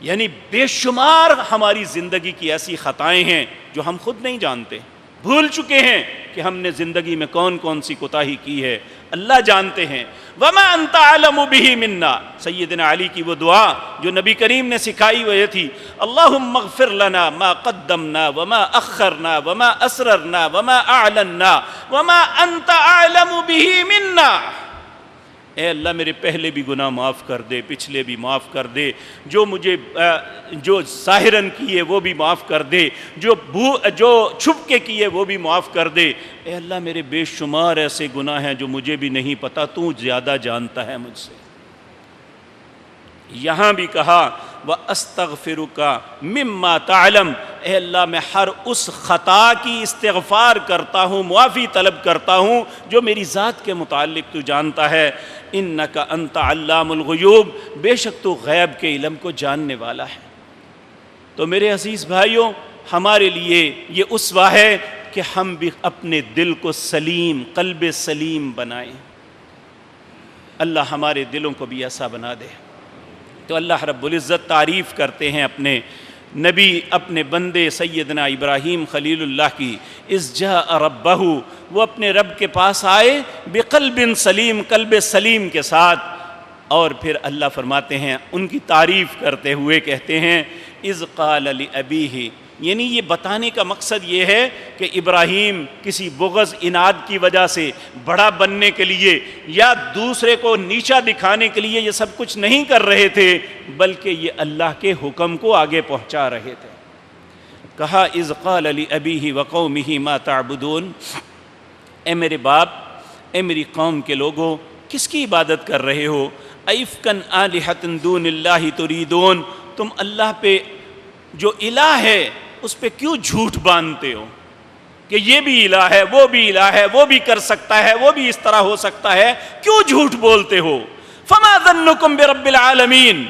یعنی بے شمار ہماری زندگی کی ایسی خطائیں ہیں جو ہم خود نہیں جانتے، بھول چکے ہیں کہ ہم نے زندگی میں کون کون سی کوتاہی کی ہے، اللہ جانتے ہیں. وما انت اعلم به منا، سیدنا علی کی وہ دعا جو نبی کریم نے سکھائی وہ یہ تھی، اللہم اغفر لنا ما قدمنا وما اخرنا وما اسررنا وما اعلنا وما انت اعلم به منا. اے اللہ میرے پہلے بھی گناہ معاف کر دے، پچھلے بھی معاف کر دے، جو مجھے جو ظاہراً کیے وہ بھی معاف کر دے، جو چھپ کے کیے وہ بھی معاف کر دے. اے اللہ میرے بے شمار ایسے گناہ ہیں جو مجھے بھی نہیں پتہ، تو زیادہ جانتا ہے مجھ سے. یہاں بھی کہا وَأَسْتَغْفِرُكَ مِمَّا تَعْلَمُ، اے اللہ میں ہر اس خطا کی استغفار کرتا ہوں، معافی طلب کرتا ہوں جو میری ذات کے متعلق تو جانتا ہے. اِنَّكَ أَنْتَ عَلَّامُ الْغُیُوب، بے شک تو غیب کے علم کو جاننے والا ہے. تو میرے عزیز بھائیوں، ہمارے لیے یہ اسوہ ہے کہ ہم بھی اپنے دل کو سلیم، قلب سلیم بنائیں. اللہ ہمارے دلوں کو بھی ایسا بنا دے. تو اللہ رب العزت تعریف کرتے ہیں اپنے نبی، اپنے بندے سیدنا ابراہیم خلیل اللہ کی. اذ جاء ربہ، وہ اپنے رب کے پاس آئے بقلب سلیم، قلب سلیم کے ساتھ. اور پھر اللہ فرماتے ہیں ان کی تعریف کرتے ہوئے کہتے ہیں اذ قال لأبیہ، یعنی یہ بتانے کا مقصد یہ ہے کہ ابراہیم کسی بغض اناد کی وجہ سے بڑا بننے کے لیے یا دوسرے کو نیچا دکھانے کے لیے یہ سب کچھ نہیں کر رہے تھے، بلکہ یہ اللہ کے حکم کو آگے پہنچا رہے تھے. کہا اذ قال لأبیہ وقومہ ما تعبدون، اے میرے باپ، اے میری قوم کے لوگوں، کس کی عبادت کر رہے ہو؟ ایفکن آلہۃ دون اللہ تریدون، تم اللہ پہ جو الہ ہے اس پہ کیوں جھوٹ باندھتے ہو کہ یہ بھی الہ ہے، وہ بھی الہ ہے، وہ بھی کر سکتا ہے، وہ بھی اس طرح ہو سکتا ہے، کیوں جھوٹ بولتے ہو؟ فما ظنکم برب العالمین،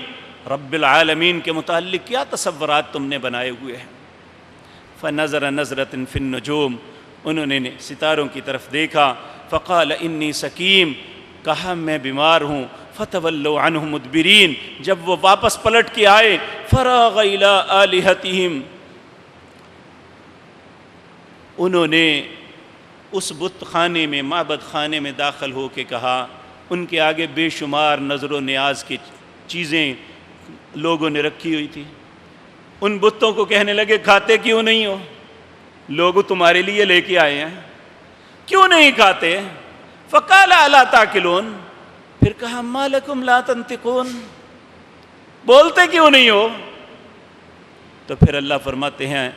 رب العالمین کے متعلق کیا تصورات تم نے بنائے ہوئے ہیں؟ فنظر نظرۃ فی النجوم، انہوں نے ستاروں کی طرف دیکھا. فقال انی سقیم، کہا میں بیمار ہوں. فتولوا عنہ مدبرین، جب وہ واپس پلٹ کے آئے. فراغ الی آلہتہم، انہوں نے اس بت خانے میں، معبد خانے میں داخل ہو کے کہا، ان کے آگے بے شمار نظر و نیاز کی چیزیں لوگوں نے رکھی ہوئی تھی. ان بتوں کو کہنے لگے کھاتے کیوں نہیں ہو؟ لوگ تمہارے لیے لے کے آئے ہیں، کیوں نہیں کھاتے؟ فقال الا تاکلون، پھر کہا ما لکم لا تنطقون، بولتے کیوں نہیں ہو؟ تو پھر اللہ فرماتے ہیں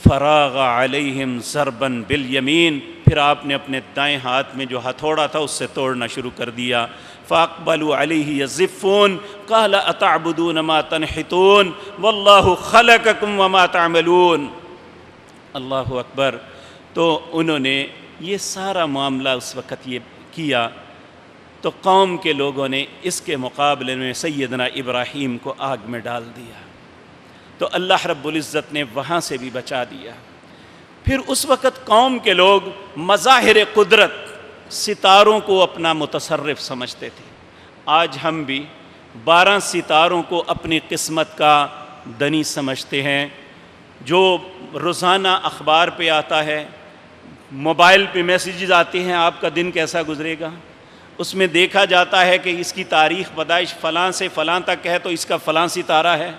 فراغ علیہم ضربا بالیمین، پھر آپ نے اپنے دائیں ہاتھ میں جو ہتھوڑا تھا اس سے توڑنا شروع کر دیا. فاقبلوا علیہ یزفون، قال اتعبدون ما تنحتون واللہ خلقکم وما تعملون. اللہ اکبر. تو انہوں نے یہ سارا معاملہ اس وقت یہ کیا تو قوم کے لوگوں نے اس کے مقابلے میں سیدنا ابراہیم کو آگ میں ڈال دیا. تو اللہ رب العزت نے وہاں سے بھی بچا دیا. پھر اس وقت قوم کے لوگ مظاہر قدرت، ستاروں کو اپنا متصرف سمجھتے تھے. آج ہم بھی 12 ستاروں کو اپنی قسمت کا دنی سمجھتے ہیں. جو روزانہ اخبار پہ آتا ہے، موبائل پہ میسیجز آتے ہیں آپ کا دن کیسا گزرے گا، اس میں دیکھا جاتا ہے کہ اس کی تاریخ پیدائش فلاں سے فلاں تک ہے تو اس کا فلاں ستارہ ہے.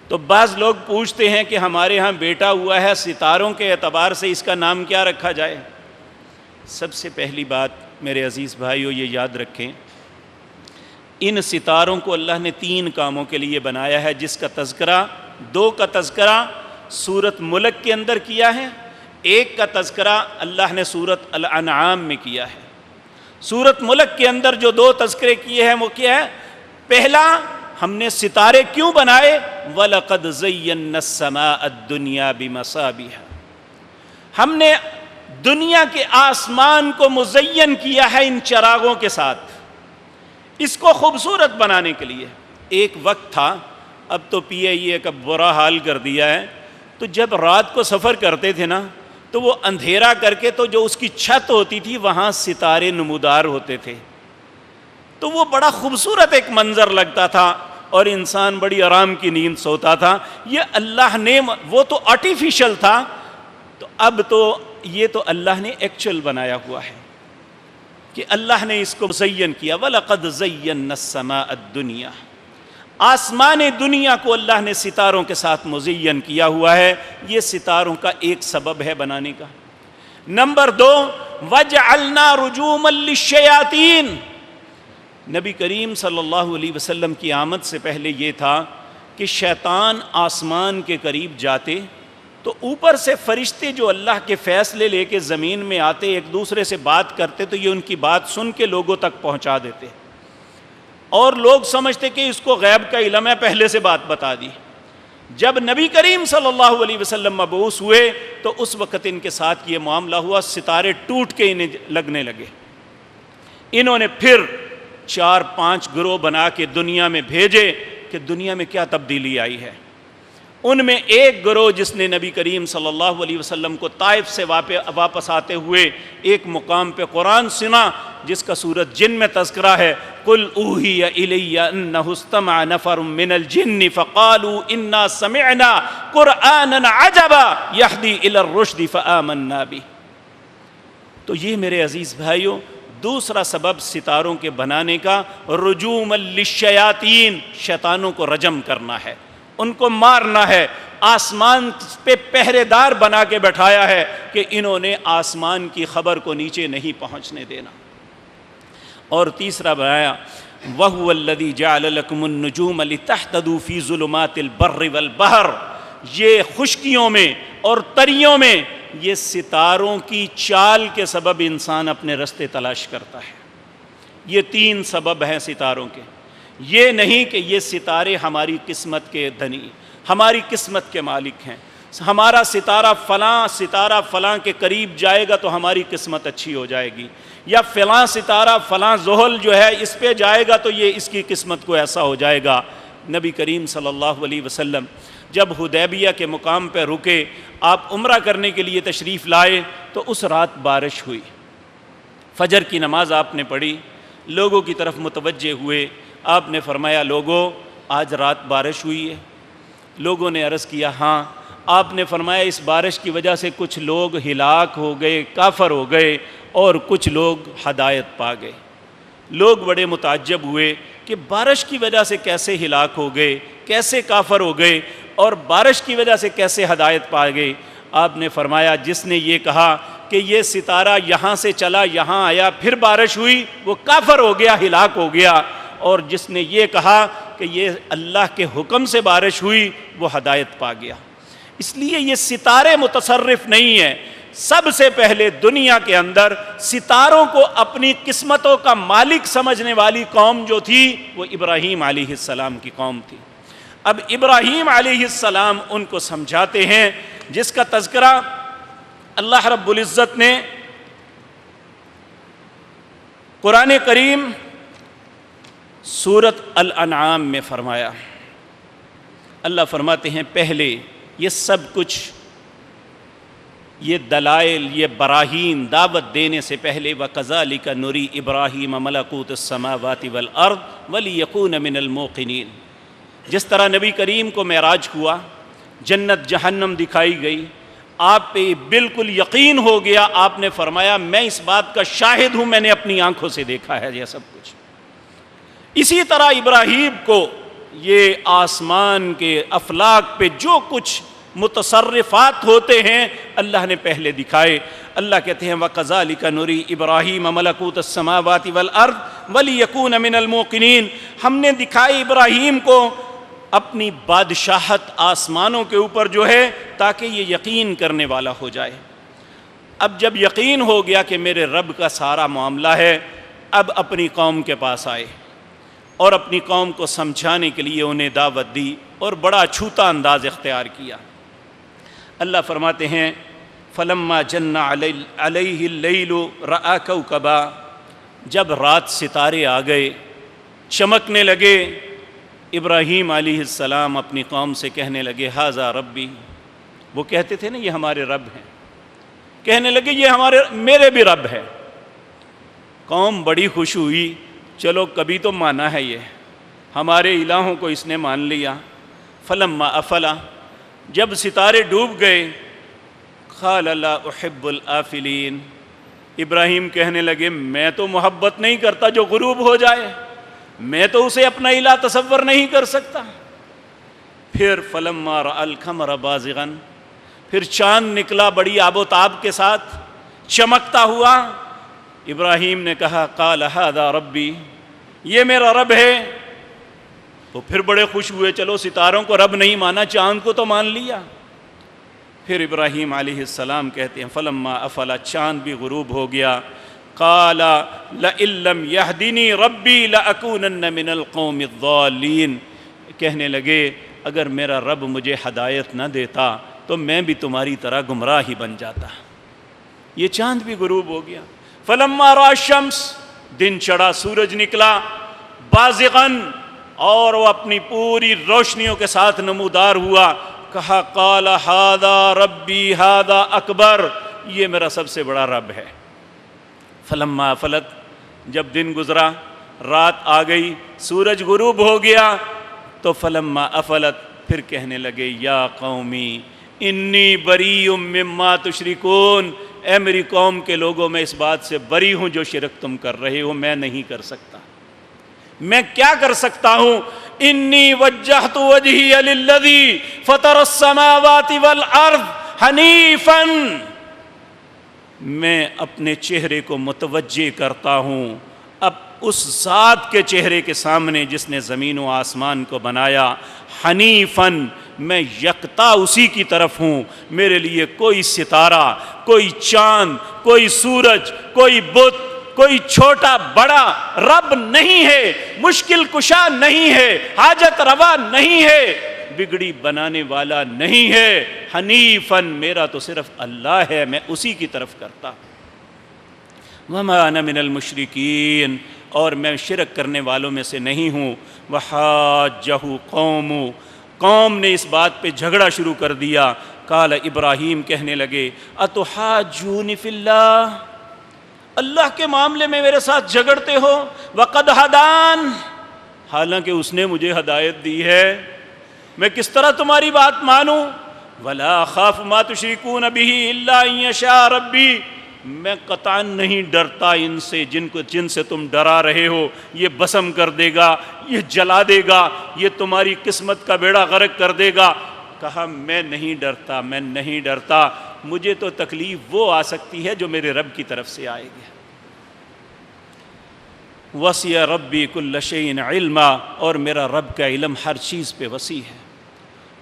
تو بعض لوگ پوچھتے ہیں کہ ہمارے ہاں بیٹا ہوا ہے، ستاروں کے اعتبار سے اس کا نام کیا رکھا جائے؟ سب سے پہلی بات میرے عزیز بھائیو یہ یاد رکھیں، ان ستاروں کو اللہ نے 3 کاموں کے لیے بنایا ہے، جس کا تذکرہ 2 کا تذکرہ سورۃ ملک کے اندر کیا ہے، 1 کا تذکرہ اللہ نے سورۃ الانعام میں کیا ہے. سورۃ ملک کے اندر جو 2 تذکرے کیے ہیں وہ کیا ہے؟ پہلا، ہم نے ستارے کیوں بنائے؟ وَلَقَدْ زَيَّنَّا السَّمَاءَ الدُّنْيَا بِمَصَابِيحَ، ہم نے دنیا کے آسمان کو مزین کیا ہے ان چراغوں کے ساتھ، اس کو خوبصورت بنانے کے لیے. ایک وقت تھا، اب تو پی آئی اے کا برا حال کر دیا ہے، تو جب رات کو سفر کرتے تھے نا تو وہ اندھیرا کر کے تو جو اس کی چھت ہوتی تھی وہاں ستارے نمودار ہوتے تھے، تو وہ بڑا خوبصورت ایک منظر لگتا تھا اور انسان بڑی آرام کی نیند سوتا تھا۔ یہ اللہ نے، وہ تو آرٹیفیشل تھا، تو اب تو یہ تو اللہ نے ایکچوئل بنایا ہوا ہے کہ اللہ نے اس کو مزین کیا۔ وَلَقَدْ زَيَّنَّا السَّمَاءَ الدُّنْيَا، آسمان دنیا کو اللہ نے ستاروں کے ساتھ مزین کیا ہوا ہے، یہ ستاروں کا ایک سبب ہے بنانے کا۔ نمبر 2، وَجَعَلْنَا رُجُومًا لِلشَّيَاطِينِ، نبی کریم صلی اللہ علیہ وسلم کی آمد سے پہلے یہ تھا کہ شیطان آسمان کے قریب جاتے تو اوپر سے فرشتے جو اللہ کے فیصلے لے کے زمین میں آتے ایک دوسرے سے بات کرتے تو یہ ان کی بات سن کے لوگوں تک پہنچا دیتے، اور لوگ سمجھتے کہ اس کو غیب کا علم ہے، پہلے سے بات بتا دی۔ جب نبی کریم صلی اللہ علیہ وسلم مبعوث ہوئے تو اس وقت ان کے ساتھ یہ معاملہ ہوا، ستارے ٹوٹ کے انہیں لگنے لگے۔ انہوں نے پھر 4-5 گروہ بنا کے دنیا میں بھیجے کہ دنیا میں کیا تبدیلی آئی ہے۔ ان میں ایک گروہ جس نے نبی کریم صلی اللہ علیہ وسلم کو طائف سے واپس آتے ہوئے ایک مقام پہ قرآن سنا جس کا سورۃ جن میں تذکرہ ہے، قُلْ أُوحِيَ إِلَيَّ أَنَّهُ اسْتَمَعَ نَفَرٌ مِّنَ الْجِنِّ فَقَالُوا إِنَّا سَمِعْنَا قُرْآنًا عَجَبًا يَهْدِي إِلَى الرُّشْدِ فَآمَنَّا بِهِ۔ تو یہ میرے عزیز بھائیوں دوسرا سبب ستاروں کے بنانے کا، رجوم للشیاطین، شیطانوں کو رجم کرنا ہے، ان کو مارنا ہے، آسمان پہ پہرے دار بنا کے بٹھایا ہے کہ انہوں نے آسمان کی خبر کو نیچے نہیں پہنچنے دینا۔ اور تیسرا بنایا، وَهُوَ الَّذِي جَعَلَ لَكُمُ النُّجُومَ لِتَهْتَدُوا فِي ظُلُمَاتِ الْبَرِّ وَالْبَحْرِ، یہ خشکیوں میں اور تریوں میں یہ ستاروں کی چال کے سبب انسان اپنے رستے تلاش کرتا ہے۔ یہ 3 سبب ہیں ستاروں کے، یہ نہیں کہ یہ ستارے ہماری قسمت کے دھنی، ہماری قسمت کے مالک ہیں، ہمارا ستارہ فلاں کے قریب جائے گا تو ہماری قسمت اچھی ہو جائے گی، یا فلاں ستارہ فلاں زحل جو ہے اس پہ جائے گا تو یہ اس کی قسمت کو ایسا ہو جائے گا۔ نبی کریم صلی اللہ علیہ وسلم جب حدیبیہ کے مقام پہ رکے، آپ عمرہ کرنے کے لیے تشریف لائے تو اس رات بارش ہوئی، فجر کی نماز آپ نے پڑھی، لوگوں کی طرف متوجہ ہوئے، آپ نے فرمایا لوگوں آج رات بارش ہوئی ہے؟ لوگوں نے عرض کیا ہاں۔ آپ نے فرمایا اس بارش کی وجہ سے کچھ لوگ ہلاک ہو گئے، کافر ہو گئے، اور کچھ لوگ ہدایت پا گئے۔ لوگ بڑے متعجب ہوئے کہ بارش کی وجہ سے کیسے ہلاک ہو گئے، کیسے کافر ہو گئے، اور بارش کی وجہ سے کیسے ہدایت پا گئے؟ آپ نے فرمایا جس نے یہ کہا کہ یہ ستارہ یہاں سے چلا یہاں آیا پھر بارش ہوئی، وہ کافر ہو گیا، ہلاک ہو گیا، اور جس نے یہ کہا کہ یہ اللہ کے حکم سے بارش ہوئی وہ ہدایت پا گیا۔ اس لیے یہ ستارے متصرف نہیں ہیں، سب سے پہلے دنیا کے اندر ستاروں کو اپنی قسمتوں کا مالک سمجھنے والی قوم جو تھی وہ ابراہیم علیہ السلام کی قوم تھی۔ اب ابراہیم علیہ السلام ان کو سمجھاتے ہیں، جس کا تذکرہ اللہ رب العزت نے قرآن کریم سورۃ الانعام میں فرمایا۔ اللہ فرماتے ہیں پہلے یہ سب کچھ، یہ دلائل، یہ براہین دعوت دینے سے پہلے وَكَذَلِكَ نُرِي إِبْرَاهِيمَ مَلَكُوتَ السَّمَاوَاتِ وَالْأَرْضِ وَلِيَكُونَ مِنَ الْمُوقِنِينَ۔ جس طرح نبی کریم کو معراج ہوا، جنت جہنم دکھائی گئی، آپ پہ بالکل یقین ہو گیا، آپ نے فرمایا میں اس بات کا شاہد ہوں، میں نے اپنی آنکھوں سے دیکھا ہے یہ سب کچھ۔ اسی طرح ابراہیم کو یہ آسمان کے افلاک پہ جو کچھ متصرفات ہوتے ہیں اللہ نے پہلے دکھائے۔ اللہ کہتے ہیں وَكَذَلِكَ نُرِي إِبْرَاهِيمَ مَلَكُوتَ السَّمَاوَاتِ وَالْأَرْضِ وَلِيَكُونَ مِنَ الْمُوقِنِينَ، ہم نے دکھائی ابراہیم کو اپنی بادشاہت آسمانوں کے اوپر جو ہے تاکہ یہ یقین کرنے والا ہو جائے۔ اب جب یقین ہو گیا کہ میرے رب کا سارا معاملہ ہے، اب اپنی قوم کے پاس آئے اور اپنی قوم کو سمجھانے کے لیے انہیں دعوت دی اور بڑا چھوٹا انداز اختیار کیا۔ اللہ فرماتے ہیں فَلَمَّا جَنَّ عَلَيْهِ اللَّيْلُ رَأَىٰ كَوْكَبًا، جب رات ستارے آ گئے، چمکنے لگے، ابراہیم علیہ السلام اپنی قوم سے کہنے لگے ہذا ربی، وہ کہتے تھے نا یہ ہمارے رب ہیں، کہنے لگے یہ میرے بھی رب ہے۔ قوم بڑی خوش ہوئی، چلو کبھی تو مانا ہے یہ، ہمارے الہوں کو اس نے مان لیا۔ فلما افلا، جب ستارے ڈوب گئے، قال لا احب الآفلین، ابراہیم کہنے لگے میں تو محبت نہیں کرتا جو غروب ہو جائے، میں تو اسے اپنا الہ تصور نہیں کر سکتا۔ پھر فلما رأى القمر بازغا، پھر چاند نکلا بڑی آب و تاب کے ساتھ چمکتا ہوا، ابراہیم نے کہا قال هذا ربی، یہ میرا رب ہے۔ تو پھر بڑے خوش ہوئے، چلو ستاروں کو رب نہیں مانا، چاند کو تو مان لیا۔ پھر ابراہیم علیہ السلام کہتے ہیں فلما افلا، چاند بھی غروب ہو گیا، قال لئن لم يهدني ربی لأکونن من القوم الضالین، کہنے لگے اگر میرا رب مجھے ہدایت نہ دیتا تو میں بھی تمہاری طرح گمراہ ہی بن جاتا۔ یہ چاند بھی غروب ہو گیا۔ فلما رأى الشمس، دن چڑھا، سورج نکلا، بازغاً، اور وہ اپنی پوری روشنیوں کے ساتھ نمودار ہوا، کہا قال هذا ربی هذا اکبر، یہ میرا سب سے بڑا رب ہے۔ فلما افلت، جب دن گزرا، رات آ گئی، سورج غروب ہو گیا، تو فلما افلت، پھر کہنے لگے یا قومی انی بریء مما تشرکون، اے میری قوم کے لوگوں میں اس بات سے بری ہوں جو شرک تم کر رہے ہو، میں نہیں کر سکتا۔ میں کیا کر سکتا ہوں؟ انی وجہت وجہی للذی فطر السماوات والارض حنیفا، میں اپنے چہرے کو متوجہ کرتا ہوں اب اس ذات کے چہرے کے سامنے جس نے زمین و آسمان کو بنایا، حنیفاً، میں یکتا اسی کی طرف ہوں، میرے لیے کوئی ستارہ، کوئی چاند، کوئی سورج، کوئی بت، کوئی چھوٹا بڑا رب نہیں ہے، مشکل کشا نہیں ہے، حاجت روا نہیں ہے، بگڑی بنانے والا نہیں ہے، حنیفاً، میرا تو صرف اللہ ہے، میں اسی کی طرف کرتا ہوں۔ وما انا من المشرکین، اور میں شرک کرنے والوں میں سے نہیں ہوں۔ وحاجہ قوم، قوم نے اس بات پہ جھگڑا شروع کر دیا۔ قال ابراہیم کہنے لگے اتحاجونی فی اللہ، اللہ کے معاملے میں میرے ساتھ جھگڑتے ہو، وقد ہدان، حالانکہ اس نے مجھے ہدایت دی ہے، میں کس طرح تمہاری بات مانوں؟ ولا اخاف ما تشرکون بہ الا ان یشاء ربی، میں قطعا نہیں ڈرتا ان سے جن سے تم ڈرا رہے ہو، یہ بسم کر دے گا، یہ جلا دے گا، یہ تمہاری قسمت کا بیڑا غرق کر دے گا۔ کہا میں نہیں ڈرتا، میں نہیں ڈرتا، مجھے تو تکلیف وہ آ سکتی ہے جو میرے رب کی طرف سے آئے گی۔ وسع ربی کل شیء علما، اور میرا رب کا علم ہر چیز پہ وسیع ہے۔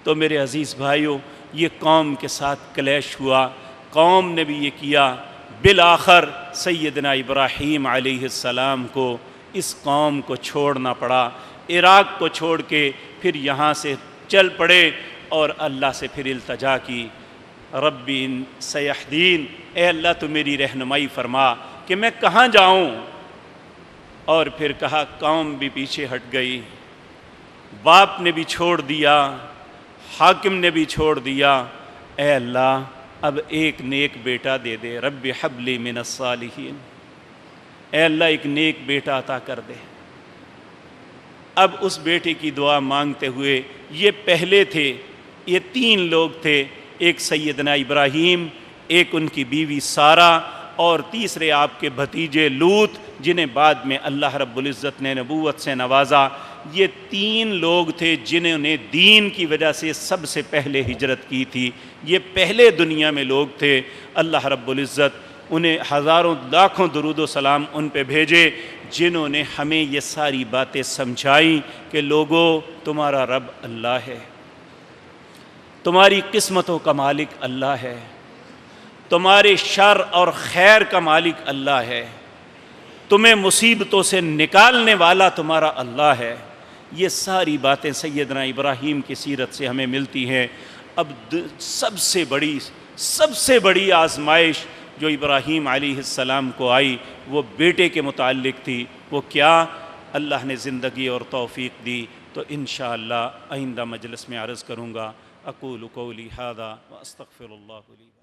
تو میرے عزیز بھائیوں، یہ قوم کے ساتھ کلیش ہوا، قوم نے بھی یہ کیا، بالآخر سیدنا ابراہیم علیہ السلام کو اس قوم کو چھوڑنا پڑا، عراق کو چھوڑ کے پھر یہاں سے چل پڑے اور اللہ سے پھر التجا کی، ربی سیہدین، اے اللہ تو میری رہنمائی فرما کہ میں کہاں جاؤں۔ اور پھر کہا، قوم بھی پیچھے ہٹ گئی، باپ نے بھی چھوڑ دیا، حاکم نے بھی چھوڑ دیا، اے اللہ اب ایک نیک بیٹا دے دے، رب ہب لی من الصالحین، اے اللہ ایک نیک بیٹا عطا کر دے۔ اب اس بیٹے کی دعا مانگتے ہوئے یہ پہلے تھے، یہ تین لوگ تھے، ایک سیدنا ابراہیم، ایک ان کی بیوی سارہ، اور تیسرے آپ کے بھتیجے لوط، جنہیں بعد میں اللہ رب العزت نے نبوت سے نوازا۔ یہ تین لوگ تھے جنہوں نے دین کی وجہ سے سب سے پہلے ہجرت کی تھی، یہ پہلے دنیا میں لوگ تھے۔ اللہ رب العزت انہیں ہزاروں لاکھوں درود و سلام ان پہ بھیجے، جنہوں نے ہمیں یہ ساری باتیں سمجھائیں کہ لوگو تمہارا رب اللہ ہے، تمہاری قسمتوں کا مالک اللہ ہے، تمہارے شر اور خیر کا مالک اللہ ہے، تمہیں مصیبتوں سے نکالنے والا تمہارا اللہ ہے۔ یہ ساری باتیں سیدنا ابراہیم کی سیرت سے ہمیں ملتی ہیں۔ اب سب سے بڑی آزمائش جو ابراہیم علیہ السلام کو آئی وہ بیٹے کے متعلق تھی۔ وہ کیا؟ اللہ نے زندگی اور توفیق دی، تو انشاءاللہ آئندہ مجلس میں عرض کروں گا۔ اقول قولی ھذا واستغفر اللہ لی۔